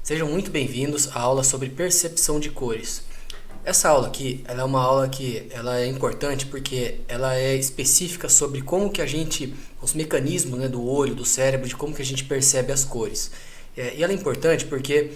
Sejam muito bem-vindos à aula sobre percepção de cores. Essa aula aqui, ela é uma aula que ela é importante porque ela é específica sobre como que a gente, os mecanismos, né, do olho, do cérebro, de como que a gente percebe as cores. E ela é importante porque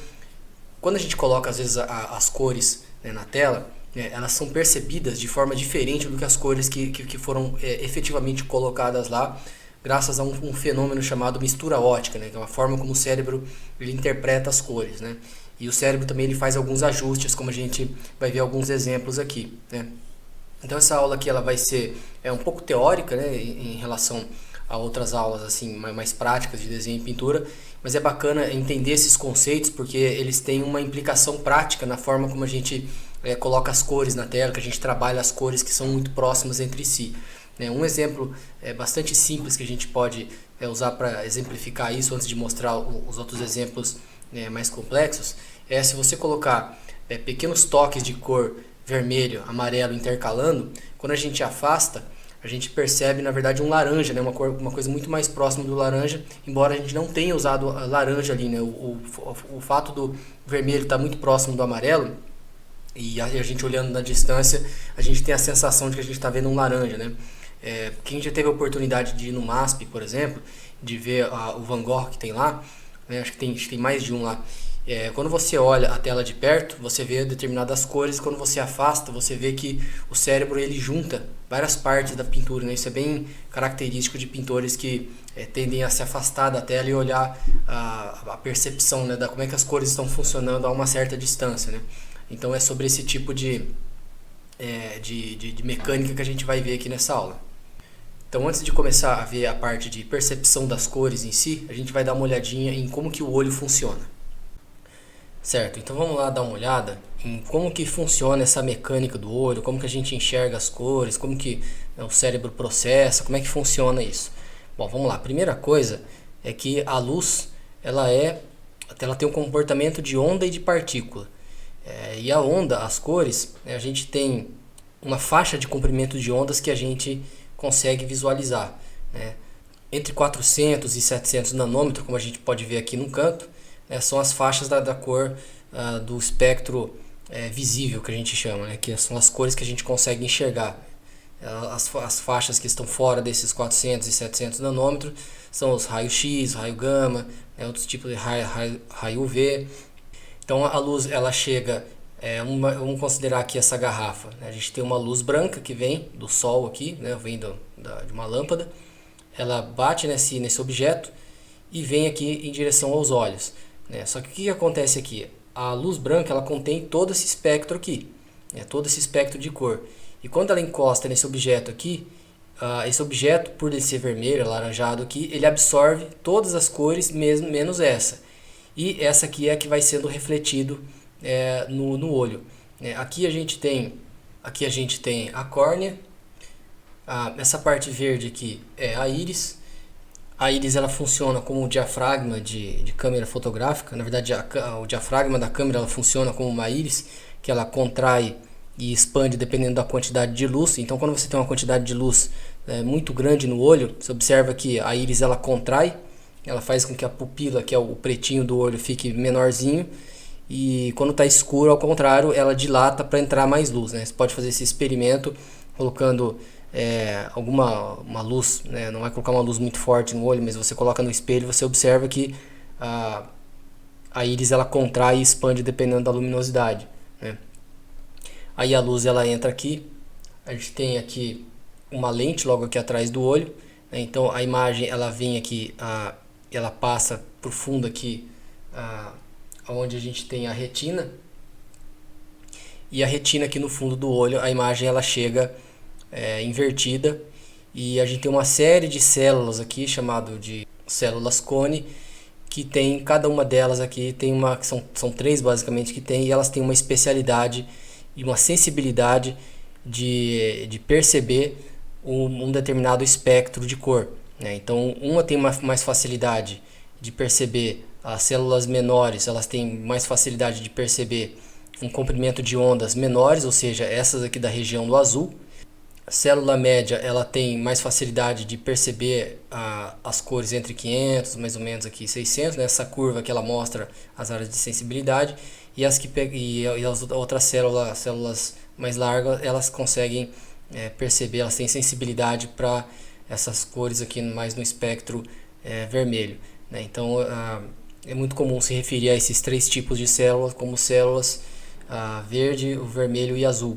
quando a gente coloca às vezes as cores, né, na tela, né, elas são percebidas de forma diferente do que as cores que foram efetivamente colocadas lá, graças a um fenômeno chamado mistura óptica, né, que é uma forma como o cérebro ele interpreta as cores, né? E o cérebro também ele faz alguns ajustes, como a gente vai ver alguns exemplos aqui, né? Então essa aula aqui ela vai ser um pouco teórica, né, em relação a outras aulas assim mais práticas de desenho e pintura, mas é bacana entender esses conceitos porque eles têm uma implicação prática na forma como a gente coloca as cores na tela, que a gente trabalha as cores que são muito próximas entre si. Um exemplo bastante simples que a gente pode usar para exemplificar isso antes de mostrar os outros exemplos mais complexos é se você colocar pequenos toques de cor vermelho, amarelo intercalando, quando a gente afasta, a gente percebe na verdade um laranja, né? Uma coisa muito mais próxima do laranja, embora a gente não tenha usado a laranja ali, né? O fato do vermelho estar muito próximo do amarelo e a gente olhando na distância, a gente tem a sensação de que a gente está vendo um laranja, né? Quem já teve a oportunidade de ir no MASP, por exemplo, de ver o Van Gogh que tem lá, né? Acho que tem mais de um lá. Quando você olha a tela de perto, você vê determinadas cores, e quando você afasta, você vê que o cérebro ele junta várias partes da pintura, né? Isso é bem característico de pintores que tendem a se afastar da tela e olhar a percepção, né, da como é que as cores estão funcionando a uma certa distância, né? Então é sobre esse tipo de mecânica que a gente vai ver aqui nessa aula. Então antes de começar a ver a parte de percepção das cores em si, a gente vai dar uma olhadinha em como que o olho funciona. Certo, então vamos lá dar uma olhada em como que funciona essa mecânica do olho, como que a gente enxerga as cores, como que o cérebro processa, como é que funciona isso. Bom, vamos lá. A primeira coisa é que a luz ela tem um comportamento de onda e de partícula. E a onda, as cores, a gente tem uma faixa de comprimento de ondas que a gente consegue visualizar, né? Entre 400 e 700 nanômetros, como a gente pode ver aqui no canto, são as faixas da cor do espectro visível, que a gente chama, né? Que são as cores que a gente consegue enxergar. As faixas que estão fora desses 400 e 700 nanômetros são os raios X, raio gama, outros tipos de raio UV. Então a luz ela chega, vamos considerar aqui essa garrafa, né? A gente tem uma luz branca que vem do sol aqui, né? Vem de uma lâmpada, ela bate nesse objeto e vem aqui em direção aos olhos, né? Só que o que acontece aqui? A luz branca ela contém todo esse espectro aqui, né? Todo esse espectro de cor. E quando ela encosta nesse objeto aqui, esse objeto, por ele ser vermelho, alaranjado aqui, ele absorve todas as cores, mesmo menos essa. E essa aqui é a que vai sendo refletido no olho. Aqui a gente tem a córnea, essa parte verde aqui é a íris. A íris ela funciona como um diafragma de câmera fotográfica. Na verdade, o diafragma da câmera ela funciona como uma íris, que ela contrai e expande dependendo da quantidade de luz. Então, quando você tem uma quantidade de luz muito grande no olho, você observa que a íris ela contrai, ela faz com que a pupila, que é o pretinho do olho, fique menorzinho. E quando está escuro, ao contrário, ela dilata para entrar mais luz, né? Você pode fazer esse experimento colocando uma luz, né? Não vai colocar uma luz muito forte no olho, mas você coloca no espelho e você observa que a íris ela contrai e expande dependendo da luminosidade, né? Aí a luz ela entra aqui, a gente tem aqui uma lente logo aqui atrás do olho, né? Então a imagem ela vem aqui, ela passa por fundo aqui, onde a gente tem a retina, e a retina aqui no fundo do olho, a imagem ela chega invertida, e a gente tem uma série de células aqui, chamado de células cone, que tem, cada uma delas aqui tem são três basicamente que tem, e elas têm uma especialidade e uma sensibilidade de perceber um determinado espectro de cor, né? Então uma tem mais facilidade de perceber as células menores, elas têm mais facilidade de perceber um comprimento de ondas menores, ou seja, essas aqui da região do azul, A célula média ela tem mais facilidade de perceber as cores entre 500, mais ou menos aqui 600, né? Essa curva que ela mostra as áreas de sensibilidade, e as outras células mais largas, elas conseguem perceber, elas têm sensibilidade para essas cores aqui mais no espectro vermelho, né? Então é muito comum se referir a esses três tipos de células como células verde, o vermelho e azul.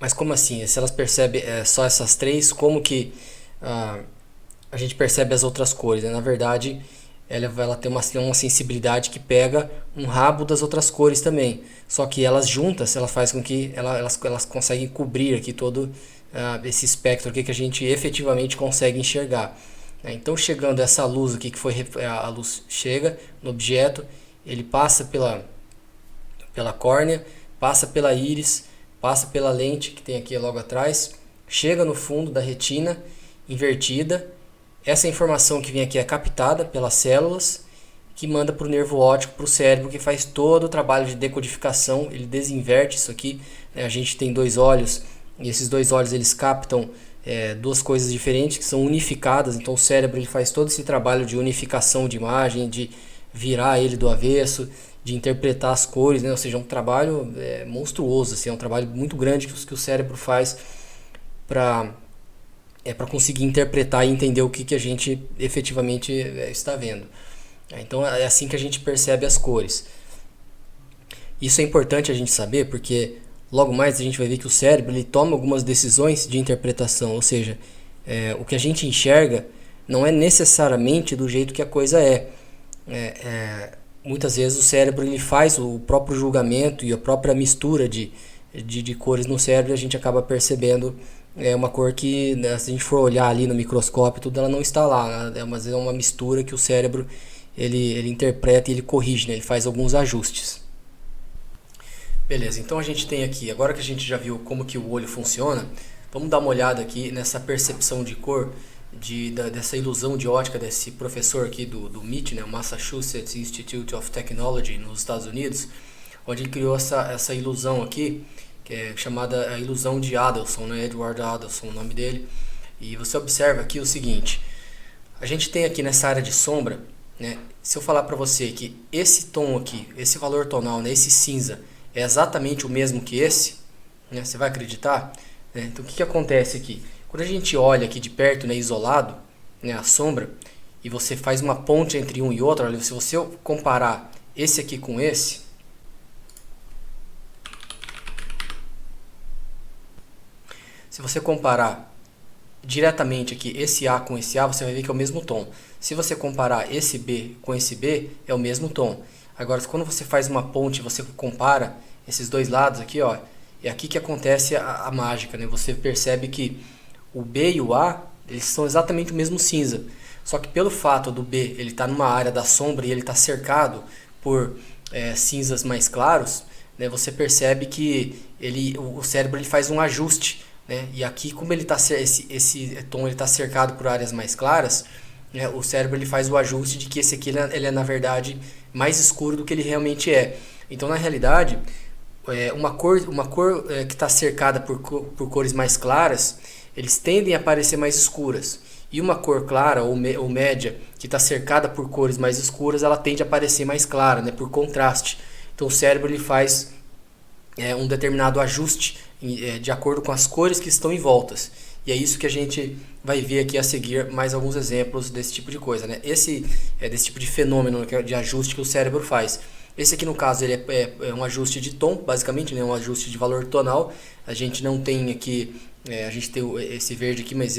Mas como assim? Se elas percebem só essas três, como que a gente percebe as outras cores, né? Na verdade, ela tem uma sensibilidade que pega um rabo das outras cores também. Só que elas juntas, ela faz com que elas conseguem cobrir aqui todo esse espectro aqui que a gente efetivamente consegue enxergar. Então, chegando essa luz aqui, que foi a luz chega no objeto, ele passa pela córnea, passa pela íris, passa pela lente que tem aqui logo atrás, chega no fundo da retina invertida. Essa informação que vem aqui é captada pelas células, que manda para o nervo óptico, para o cérebro, que faz todo o trabalho de decodificação. Ele desinverte isso aqui, né? A gente tem dois olhos, e esses dois olhos eles captam duas coisas diferentes que são unificadas. Então o cérebro ele faz todo esse trabalho de unificação de imagem, de virar ele do avesso, de interpretar as cores, né? Ou seja, é um trabalho monstruoso, assim, é um trabalho muito grande que o cérebro faz para conseguir interpretar e entender o que a gente efetivamente está vendo. Então é assim que a gente percebe as cores. Isso é importante a gente saber porque logo mais a gente vai ver que o cérebro ele toma algumas decisões de interpretação, ou seja, o que a gente enxerga não é necessariamente do jeito que a coisa é. Muitas vezes o cérebro ele faz o próprio julgamento e a própria mistura de cores no cérebro, e a gente acaba percebendo uma cor que, né, se a gente for olhar ali no microscópio tudo, ela não está lá, né? Mas é uma mistura que o cérebro ele interpreta e ele corrige, né? Ele faz alguns ajustes. Beleza, então a gente tem aqui, agora que a gente já viu como que o olho funciona, vamos dar uma olhada aqui nessa percepção de cor, dessa ilusão de ótica desse professor aqui do MIT, né, o Massachusetts Institute of Technology nos Estados Unidos, onde ele criou essa ilusão aqui, que é chamada a ilusão de Adelson, né, Edward Adelson, o nome dele. E você observa aqui o seguinte: a gente tem aqui nessa área de sombra, né, se eu falar para você que esse tom aqui, esse valor tonal, né, esse cinza, é exatamente o mesmo que esse, né, você vai acreditar? Então o que acontece aqui? Quando a gente olha aqui de perto, né, isolado, né, a sombra, e você faz uma ponte entre um e outro, olha, se você comparar esse aqui com esse, se você comparar diretamente aqui esse A com esse A, você vai ver que é o mesmo tom. Se você comparar esse B com esse B, é o mesmo tom. Agora, quando você faz uma ponte, você compara esses dois lados aqui, ó, é aqui que acontece a mágica, né? Você percebe que o B e o A, eles são exatamente o mesmo cinza. Só que pelo fato do B ele estar numa área da sombra e ele está cercado por cinzas mais claros, né, você percebe que o cérebro ele faz um ajuste, né? E aqui, como ele esse tom ele está cercado por áreas mais claras, né, o cérebro ele faz o ajuste de que esse aqui ele é na verdade mais escuro do que ele realmente é. Então, na realidade, uma cor que está cercada por cores mais claras, eles tendem a parecer mais escuras. E uma cor clara ou média que está cercada por cores mais escuras, ela tende a parecer mais clara, né, por contraste. Então o cérebro ele faz um determinado ajuste de acordo com as cores que estão em voltas. E é isso que a gente vai ver aqui a seguir, mais alguns exemplos desse tipo de coisa, né? Desse tipo de fenômeno de ajuste que o cérebro faz. Esse aqui no caso ele é um ajuste de tom, basicamente, né? Um ajuste de valor tonal. A gente não tem aqui, a gente tem esse verde aqui, mas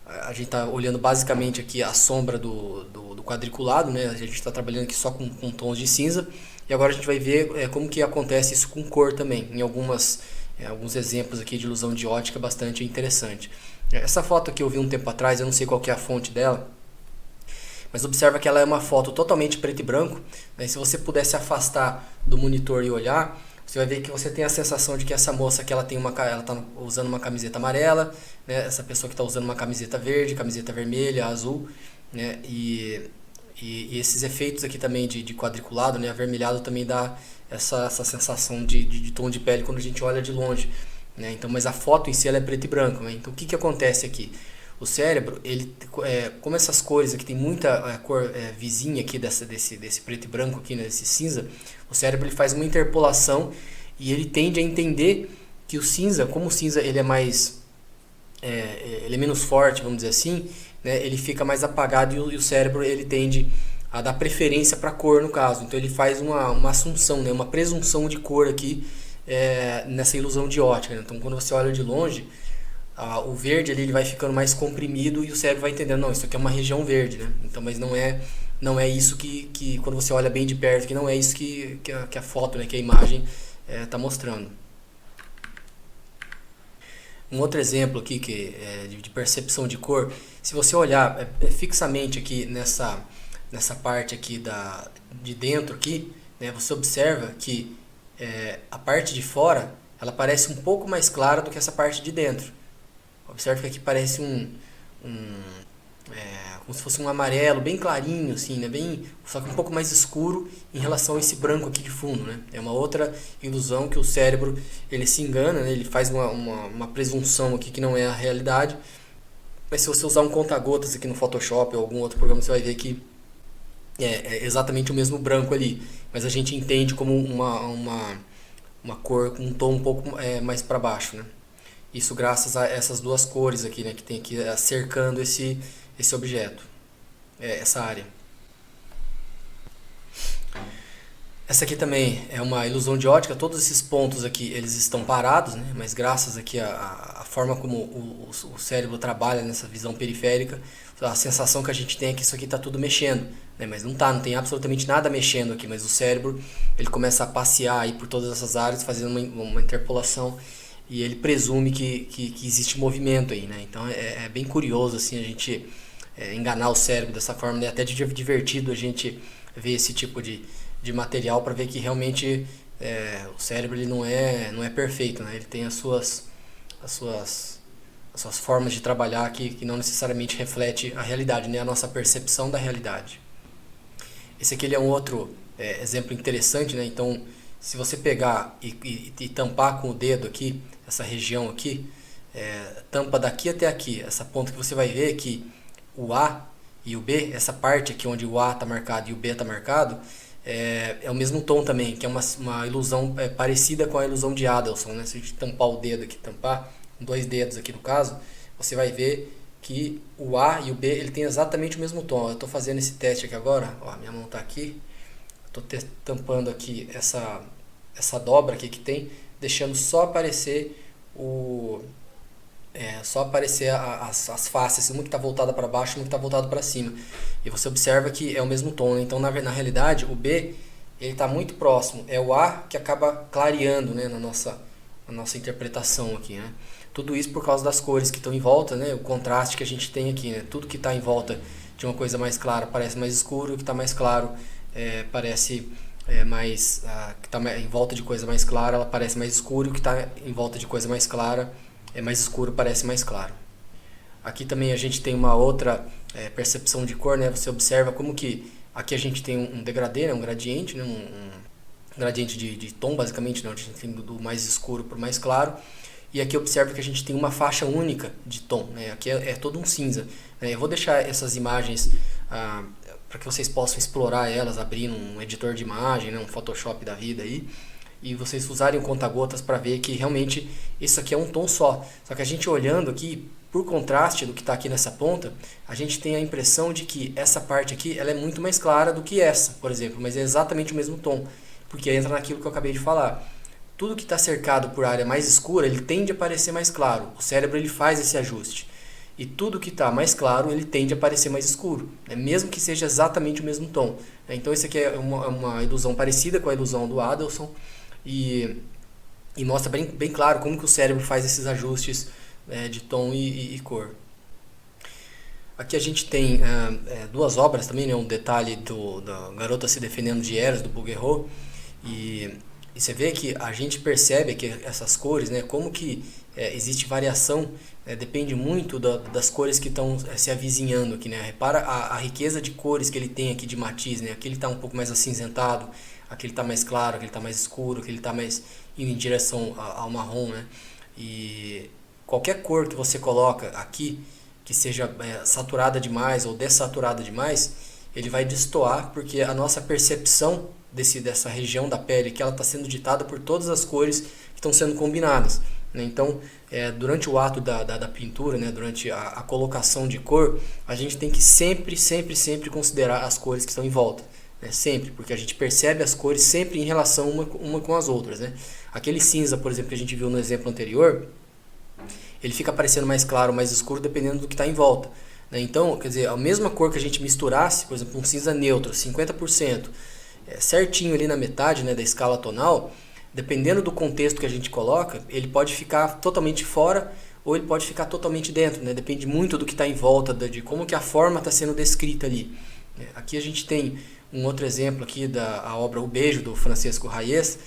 a gente está olhando basicamente aqui a sombra do quadriculado, né? A gente está trabalhando aqui só com tons de cinza. E agora a gente vai ver como que acontece isso com cor também, em alguns exemplos aqui de ilusão de ótica bastante interessante. Essa foto aqui eu vi um tempo atrás, eu não sei qual que é a fonte dela, mas observa que ela é uma foto totalmente preto e branco, né? Se você pudesse afastar do monitor e olhar, você vai ver que você tem a sensação de que essa moça aqui ela está usando uma camiseta amarela, né? Essa pessoa que está usando uma camiseta verde, camiseta vermelha, azul, né? E E esses efeitos aqui também de quadriculado, né, avermelhado, também dá essa sensação de tom de pele quando a gente olha de longe, né? Então, mas a foto em si ela é preto e branco, né? Então o que acontece aqui? O cérebro, ele, como essas cores aqui tem muita cor vizinha aqui desse preto e branco aqui, né, desse cinza, o cérebro ele faz uma interpolação e ele tende a entender que o cinza, como o cinza ele é mais ele é menos forte, vamos dizer assim, né, ele fica mais apagado e o cérebro ele tende a dar preferência para a cor no caso. Então ele faz uma assunção, né, uma presunção de cor aqui nessa ilusão de ótica, né? Então quando você olha de longe, o verde ali, ele vai ficando mais comprimido e o cérebro vai entendendo, não, isso aqui é uma região verde, né? Então, mas não é isso que quando você olha bem de perto, que não é isso que a foto, né, que a imagem está mostrando. Um outro exemplo aqui que de percepção de cor, se você olhar fixamente aqui nessa parte aqui de dentro aqui, né, você observa que a parte de fora ela parece um pouco mais clara do que essa parte de dentro. Observe que aqui parece como se fosse um amarelo bem clarinho, assim, né? Só que um pouco mais escuro em relação a esse branco aqui de fundo, né? É uma outra ilusão que o cérebro ele se engana, né? Ele faz uma presunção aqui que não é a realidade. Mas se você usar um conta-gotas aqui no Photoshop ou algum outro programa, você vai ver que é exatamente o mesmo branco ali. Mas a gente entende como uma cor com um tom um pouco mais para baixo, né? Isso graças a essas duas cores aqui, né, que tem aqui cercando esse objeto, essa área. Essa aqui também é uma ilusão de ótica. Todos esses pontos aqui eles estão parados, né, mas graças aqui a forma como o cérebro trabalha nessa visão periférica, a sensação que a gente tem é que isso aqui está tudo mexendo, né, mas não tem absolutamente nada mexendo aqui, mas o cérebro ele começa a passear aí por todas essas áreas, fazendo uma interpolação. E ele presume que existe movimento aí, né? Então é bem curioso assim a gente enganar o cérebro dessa forma, né? Até divertido a gente ver esse tipo de material para ver que realmente o cérebro ele não é perfeito, né? Ele tem as suas formas de trabalhar que não necessariamente reflete a realidade, né? A nossa percepção da realidade. Esse aqui ele é um outro exemplo interessante, né? Então se você pegar e tampar com o dedo aqui, essa região aqui, tampa daqui até aqui, essa ponta que você vai ver que o A e o B, essa parte aqui onde o A está marcado e o B está marcado, é o mesmo tom também, que é uma ilusão parecida com a ilusão de Adelson, né? Se a gente tampar o dedo aqui, tampar com 2 dedos aqui no caso, você vai ver que o A e o B ele tem exatamente o mesmo tom. Eu estou fazendo esse teste aqui agora, ó, minha mão está aqui, estou tampando aqui essa dobra aqui que tem, deixando só aparecer as faces, uma que está voltada para baixo, uma que está voltada para cima. E você observa que é o mesmo tom, né? Então na realidade o B ele está muito próximo, é o A que acaba clareando, né, na nossa interpretação aqui, né? Tudo isso por causa das cores que estão em volta, né? O contraste que a gente tem aqui, né? Tudo que está em volta de uma coisa mais clara parece mais escuro, o que está mais claro parece que está em volta de coisa mais clara, ela parece mais escuro, o que está em volta de coisa mais clara é mais escuro, parece mais claro. Aqui também a gente tem uma outra percepção de cor, né? Você observa como que aqui a gente tem um degradê, né? Um gradiente, né? Um gradiente de tom, basicamente, né? A gente tem do mais escuro para o mais claro. E aqui observa que a gente tem uma faixa única de tom, né? Aqui é todo um cinza, né? Eu vou deixar essas imagens para que vocês possam explorar elas, abrindo um editor de imagem, né? Um Photoshop da vida aí, e vocês usarem o conta-gotas para ver que realmente isso aqui é um tom só. Só que a gente olhando aqui, por contraste do que está aqui nessa ponta, a gente tem a impressão de que essa parte aqui ela é muito mais clara do que essa, por exemplo, mas é exatamente o mesmo tom, porque entra naquilo que eu acabei de falar. Tudo que está cercado por área mais escura, ele tende a parecer mais claro. O cérebro ele faz esse ajuste. E tudo que está mais claro, ele tende a parecer mais escuro, né? Mesmo que seja exatamente o mesmo tom, né? Então isso aqui é uma ilusão parecida com a ilusão do Adelson e mostra bem claro como que o cérebro faz esses ajustes de tom e cor. Aqui a gente tem duas obras também, né? Um detalhe da Garota se defendendo de Eros, do Bouguereau, e você vê que a gente percebe que essas cores, né? Como que existe variação, depende muito das cores que estão se avizinhando aqui, né? Repara a riqueza de cores que ele tem aqui de matiz, né? Aqui ele está um pouco mais acinzentado, aqui ele está mais claro, aqui ele está mais escuro, aqui ele está mais indo em direção ao marrom, né? E qualquer cor que você coloca aqui, que seja saturada demais ou dessaturada demais, ele vai destoar, porque a nossa percepção dessa região da pele que ela está sendo ditada por todas as cores que estão sendo combinadas, né? Então, durante o ato da pintura, né, durante a colocação de cor, a gente tem que sempre considerar as cores que estão em volta, né? Sempre, porque a gente percebe as cores sempre em relação uma com as outras, né? Aquele cinza, por exemplo, que a gente viu no exemplo anterior, ele fica parecendo mais claro, mais escuro, dependendo do que está em volta, né? Então, quer dizer, a mesma cor que a gente misturasse, por exemplo, um cinza neutro, 50%, certinho ali na metade, né, da escala tonal, dependendo do contexto que a gente coloca, ele pode ficar totalmente fora ou ele pode ficar totalmente dentro, né? Depende muito do que está em volta, de como que a forma está sendo descrita ali. Aqui a gente tem um outro exemplo aqui da obra O Beijo, do Francisco Hayez,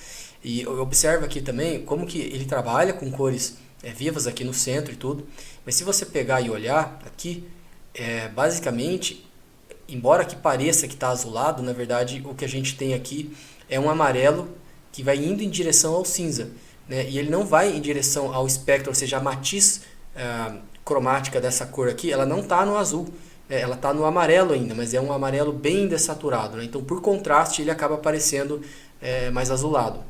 e observa aqui também como que ele trabalha com cores vivas aqui no centro e tudo, mas se você pegar e olhar aqui, basicamente, embora que pareça que está azulado, na verdade o que a gente tem aqui é um amarelo que vai indo em direção ao cinza, né? E ele não vai em direção ao espectro, ou seja, a matiz cromática dessa cor aqui, ela não está no azul, ela está no amarelo ainda, mas é um amarelo bem dessaturado, né? Então, por contraste, ele acaba parecendo mais azulado.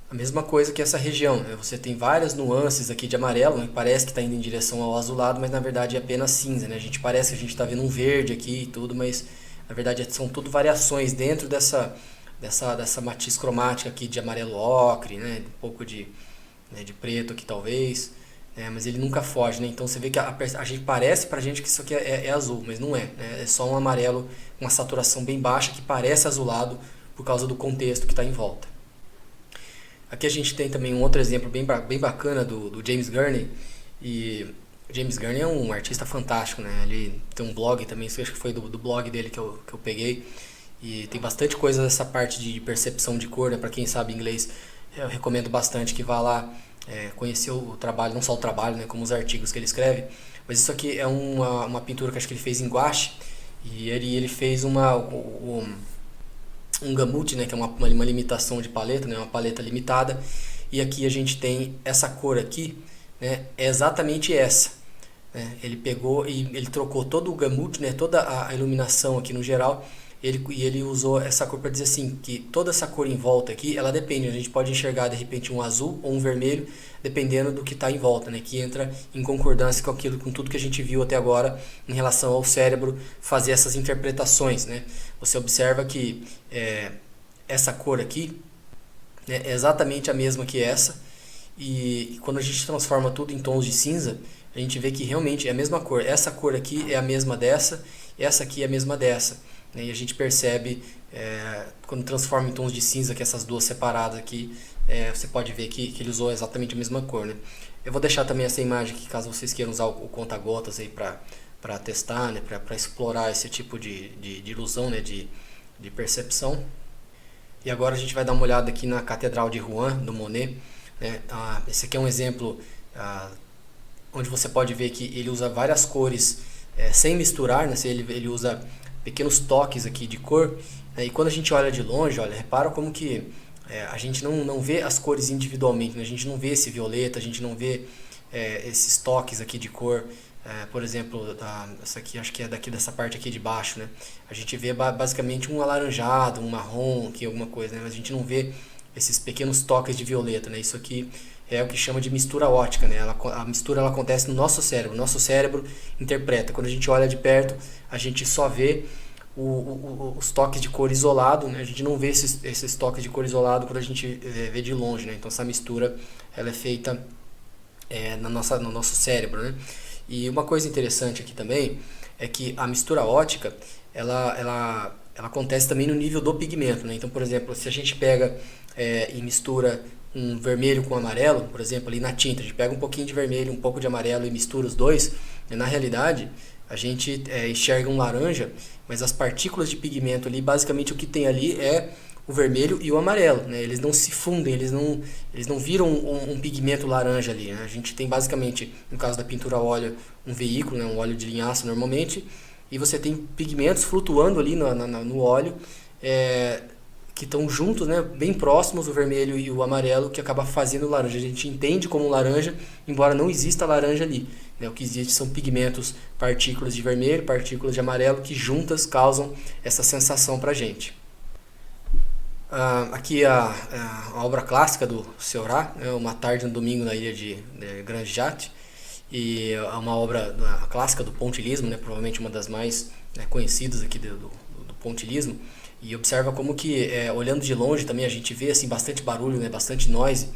A mesma coisa que essa região, né? Você tem várias nuances aqui de amarelo, né? Parece que está indo em direção ao azulado, mas na verdade é apenas cinza, né? Parece que a gente está vendo um verde aqui e tudo, mas na verdade são tudo variações dentro dessa matiz cromática aqui de amarelo ocre, né? Um pouco de preto aqui talvez, né? Mas ele nunca foge, né? Então você vê que a gente parece pra gente que isso aqui é azul, mas não é, né? É só um amarelo com uma saturação bem baixa que parece azulado por causa do contexto que está em volta. Aqui a gente tem também um outro exemplo bem bacana do James Gurney. E o James Gurney é um artista fantástico, né? Ele tem um blog também, isso acho que foi do blog dele que eu peguei. E tem bastante coisa dessa parte de percepção de cor, né? Para quem sabe inglês, eu recomendo bastante que vá lá conhecer o trabalho, não só o trabalho, né? Como os artigos que ele escreve. Mas isso aqui é uma pintura que acho que ele fez em gouache. E ele fez um gamut, né, que é uma limitação de paleta, né, uma paleta limitada, e aqui a gente tem essa cor aqui, né, é exatamente essa, né? Ele pegou e ele trocou todo o gamut, né, toda a iluminação aqui no geral, ele usou essa cor para dizer assim, que toda essa cor em volta aqui, ela depende, a gente pode enxergar de repente um azul ou um vermelho, dependendo do que está em volta, né, que entra em concordância com tudo que a gente viu até agora em relação ao cérebro fazer essas interpretações, né? Você observa que essa cor aqui, né, é exatamente a mesma que essa, e quando a gente transforma tudo em tons de cinza, a gente vê que realmente é a mesma cor. Essa cor aqui é a mesma dessa, essa aqui é a mesma dessa, né? E a gente percebe, quando transforma em tons de cinza, que essas duas separadas aqui, você pode ver que ele usou exatamente a mesma cor, né? Eu vou deixar também essa imagem aqui, caso vocês queiram usar o conta-gotas aí para testar, né? Para explorar esse tipo de ilusão, né? de percepção. E agora a gente vai dar uma olhada aqui na Catedral de Rouen, do Monet, né? Esse aqui é um exemplo onde você pode ver que ele usa várias cores sem misturar, né? Ele usa pequenos toques aqui de cor, né? E quando a gente olha de longe, olha, repara como que a gente não vê as cores individualmente, né? A gente não vê esse violeta, a gente não vê esses toques aqui de cor. Por exemplo, essa aqui acho que é daqui dessa parte aqui de baixo, né? A gente vê basicamente um alaranjado, um marrom, aqui, alguma coisa, né? Mas a gente não vê esses pequenos toques de violeta, né? Isso aqui é o que chama de mistura óptica, né? A mistura ela acontece no nosso cérebro. O nosso cérebro interpreta. Quando a gente olha de perto, a gente só vê os toques de cor isolado, né? A gente não vê esses toques de cor isolado quando a gente vê de longe, né? Então essa mistura ela é feita no nosso cérebro, né? E uma coisa interessante aqui também é que a mistura óptica ela acontece também no nível do pigmento, né? Então, por exemplo, se a gente pega e mistura um vermelho com amarelo, por exemplo, ali na tinta, a gente pega um pouquinho de vermelho, um pouco de amarelo e mistura os dois, na realidade a gente enxerga um laranja, mas as partículas de pigmento ali, basicamente o que tem ali é o vermelho e o amarelo, né? Eles não se fundem, eles não viram um pigmento laranja ali, né? A gente tem basicamente, no caso da pintura a óleo, um veículo, né? Um óleo de linhaça normalmente, e você tem pigmentos flutuando ali no óleo, que estão juntos, né? Bem próximos, o vermelho e o amarelo, que acaba fazendo laranja. A gente entende como laranja, embora não exista laranja ali, né? O que existe são pigmentos, partículas de vermelho, partículas de amarelo, que juntas causam essa sensação pra gente. Aqui a obra clássica do Seurat, né, Uma Tarde no Domingo na Ilha de Grand Jatte, e é uma obra clássica do pontilhismo, né, provavelmente uma das mais conhecidas aqui do pontilhismo, e observa como que, olhando de longe também a gente vê assim, bastante barulho, né, bastante noise,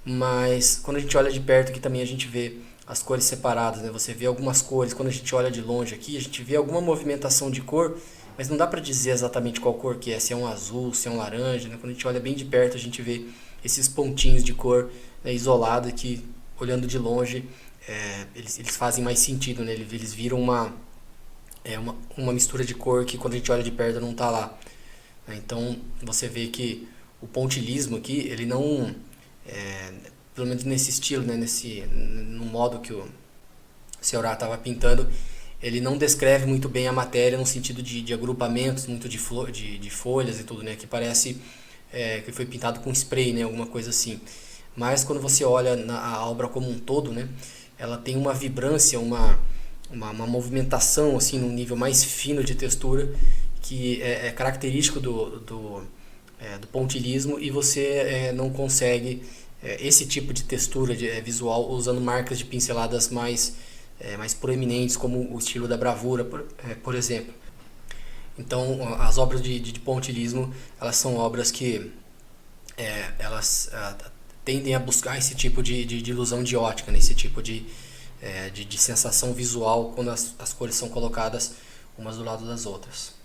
mas quando a gente olha de perto aqui também a gente vê as cores separadas, né, você vê algumas cores, quando a gente olha de longe aqui a gente vê alguma movimentação de cor, mas não dá para dizer exatamente qual cor que é, se é um azul, se é um laranja, né? Quando a gente olha bem de perto a gente vê esses pontinhos de cor, né, isolada, que olhando de longe eles fazem mais sentido, né? Eles viram uma mistura de cor que quando a gente olha de perto não está lá, né? Então você vê que o pontilhismo aqui, ele não, pelo menos nesse estilo, né, no modo que o Seurat estava pintando, ele não descreve muito bem a matéria no sentido de agrupamentos, muito de folhas e tudo, né? Que parece que foi pintado com spray, né? Alguma coisa assim. Mas quando você olha a obra como um todo, né? Ela tem uma vibrância, uma movimentação assim, num nível mais fino de textura, que é característico do pontilhismo, e você não consegue esse tipo de textura visual usando marcas de pinceladas mais proeminentes, como o estilo da bravura, por exemplo. Então, as obras de pontilhismo, elas são obras que elas tendem a buscar esse tipo de ilusão de ótica, né? Esse tipo de sensação visual quando as cores são colocadas umas do lado das outras.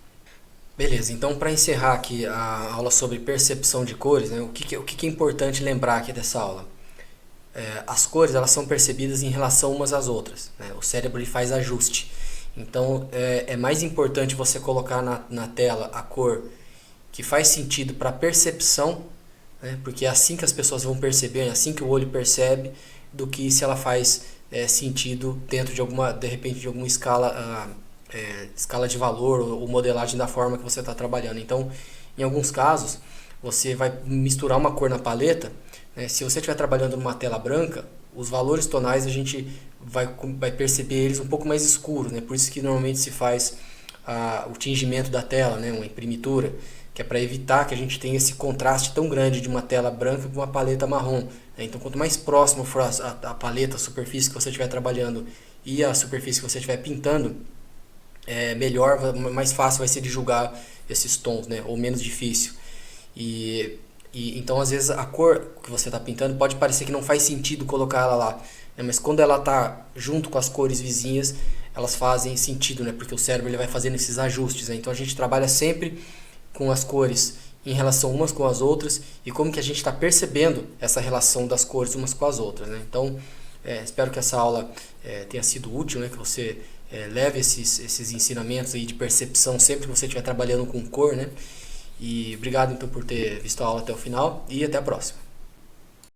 Beleza, então para encerrar aqui a aula sobre percepção de cores, né? O que é importante lembrar aqui dessa aula? As cores, elas são percebidas em relação umas às outras, né? O cérebro ele faz ajuste. Então é mais importante você colocar na tela a cor que faz sentido para a percepção, né? Porque é assim que as pessoas vão perceber, é assim que o olho percebe, do que se ela faz sentido dentro de repente de alguma escala de valor ou modelagem da forma que você está trabalhando. Então, em alguns casos, você vai misturar uma cor na paleta, né? Se você estiver trabalhando numa tela branca, os valores tonais a gente vai perceber eles um pouco mais escuros, né? Por isso que normalmente se faz o tingimento da tela, né? Uma imprimitura, que é para evitar que a gente tenha esse contraste tão grande de uma tela branca com uma paleta marrom, né? Então, quanto mais próximo for a paleta, a superfície que você estiver trabalhando e a superfície que você estiver pintando, melhor, mais fácil vai ser de julgar esses tons, né? Ou menos difícil. E então às vezes a cor que você está pintando pode parecer que não faz sentido colocar ela lá, né? Mas quando ela está junto com as cores vizinhas, elas fazem sentido, né? Porque o cérebro ele vai fazendo esses ajustes, né? Então a gente trabalha sempre com as cores em relação umas com as outras e como que a gente está percebendo essa relação das cores umas com as outras, né? Então espero que essa aula tenha sido útil, né? Que você leve esses ensinamentos aí de percepção sempre que você estiver trabalhando com cor, né? E obrigado então por ter visto a aula até o final e até a próxima.